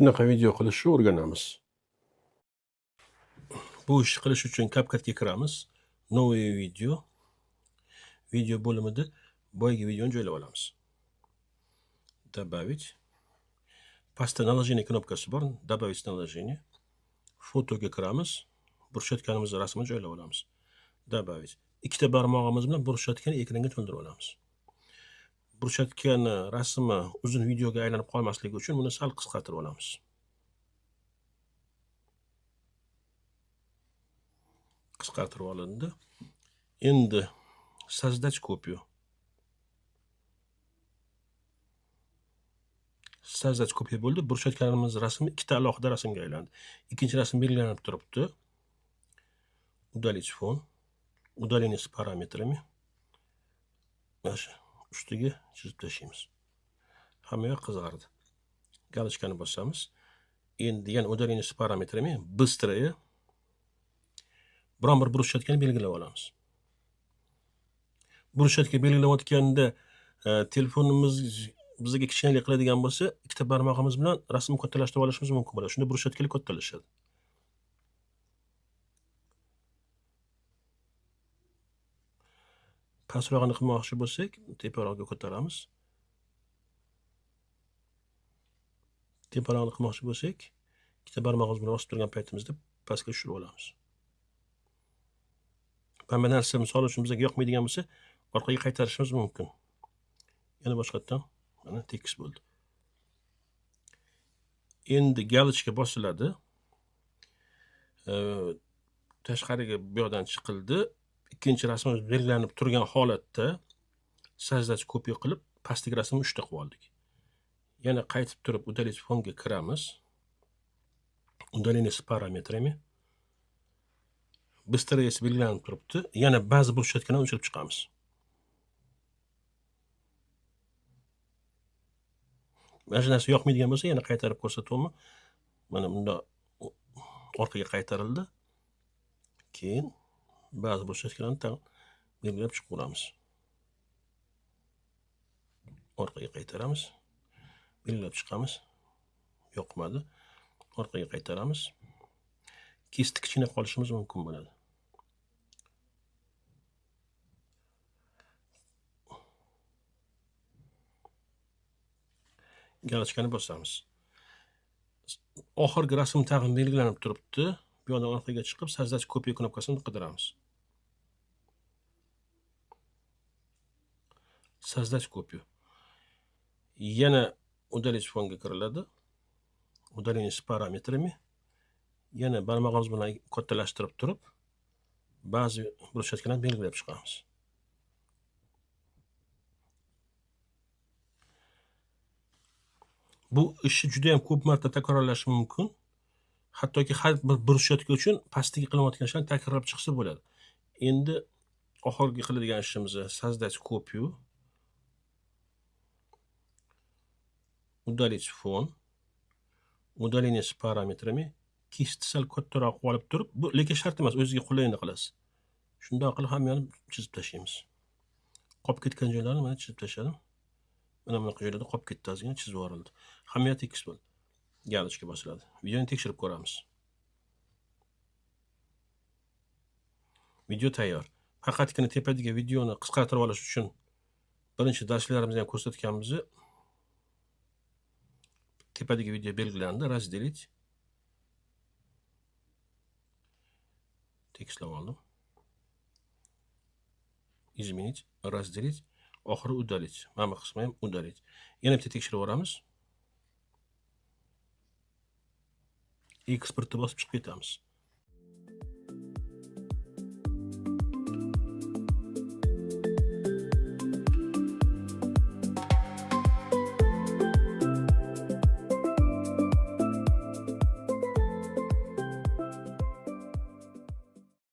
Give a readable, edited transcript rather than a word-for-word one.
shunaqa video qilishni o'rganamiz. Bu ishni qilish uchun CapCut'ga kiramiz. Новый video. Video bo'limida boyagi videoni joylab olamiz. Добавить. Pastda наложение knopkasi bor. Добавить наложение. Fotoga kiramiz. Burishayotganimiz rasmni joylab olamiz. Добавить. Ikkita barmog'imiz bilan burishayotgan ekranga to'ldirib olamiz. Burishayotgan rasmi uzun videoga aylanib qolmasligi uchun buni sal qisqartirib olamiz. Qisqartirib olindi. Endi создать копию. Создать kopiya bo'ldi. Burishayotganimiz rasm ikkita alohida rasmga aylandi. Ikkinchi rasm belgilanib turibdi. Удалить фон. Удаление с параметрами. Mana ustiga chizib tashlaymiz. Hamma yoq qizardi. Galochkani bosamiz. Endi yana удаление с параметрами быстрое. Biron bir burishayotganni belgilab olamiz. Burishayotgan belgilayotganda telefonimiz bizga kichkinalik qiladigan bo'lsa, ikkita barmog'imiz bilan rasmni kattalashtirib olishimiz mumkin bo'ladi. Shunda burishayotganlik kattalashadi. Pastrog'ini qilmoqchi bo'lsak, teparoqga ko'taramiz. Teparoqni qilmoqchi bo'lsak, ikkita barmog'imiz bilan bosib turgan paytimizda pastga tushirib olamiz. Hamma narsa misol uchun bizga yoqmaydigan bo'lsa, orqaga qaytarishimiz mumkin. Yana boshqatdan mana tekis bo'ldi. Endi galochka bosiladi. Tashqariga bu yoqdan chiqildi. Ikkinchi rasmimiz belgilanib turgan holatda создать kopiya qilib, pastdagi rasmni 3 ta qilib oldik. Yana qaytib turib удалить fonga kiramiz. Удаление с параметрами. Быстрее belgilanib turibdi. Yana ba'zi burishayotganini o'chirib chiqamiz. Mana shu narsa yoqmaydigan bo'lsa, yana qaytarib ko'rsatuvmi? Mana bunda orqaga qaytarildi. Keyin ba'zi burishayotganlarni belgilab chiqib olamiz. Orqaga qaytaramiz. Belgilab chiqamiz. Yoqmadi. Orqaga qaytaramiz. Kesti kichkina qolishimiz mumkin bo'ladi. Galochkani bosamiz. Oxirgi rasm tag'in belgilanib turibdi. Bu yoqdan orqaga chiqib, создать kopiya knopkasini qidiramiz. Создать kopiya. Yana удалить fonga kiriladi. Удаление с параметрами. Yana barmog'imiz bilan kattalashtirib turib, ba'zi burishayotganlarni belgilab chiqamiz. Bu ishni juda ham ko'p marta takrorlash mumkin. Hattoki har bir burishayotgan uchun pastga qilinayotgan ishlarni takrorlab chiqsa bo'ladi. Endi oxirgi qiladigan ishimiz создать копию. Удалить фон. Удаление с параметрами. Kist sal kattaroq olib turib, bu lekin shart emas, o'ziga qulayini qilasiz. Shunday qilib hammani chizib tashlaymiz. Qolib ketgan joylarni mana chizib tashladim. Mana bunaqa joylarda qolib ketdi, ozgina chizib yuborildi. Hamma tekis bo'ldi. Galochka bosiladi. Videoni tekshirib ko'ramiz. Video tayyor. Faqatgina tepadagi videoni qisqartirib olish uchun birinchi darslarimizda ham ko'rsatganimiz tepadagi video belgilandi, разделить. Tekislab oldim. Изменить, разделить, oxiri удалить. Mana bu qismi ham удалить. Yana bitta tekshirib o'ramiz. Eksportni bosib chiqib ketamiz.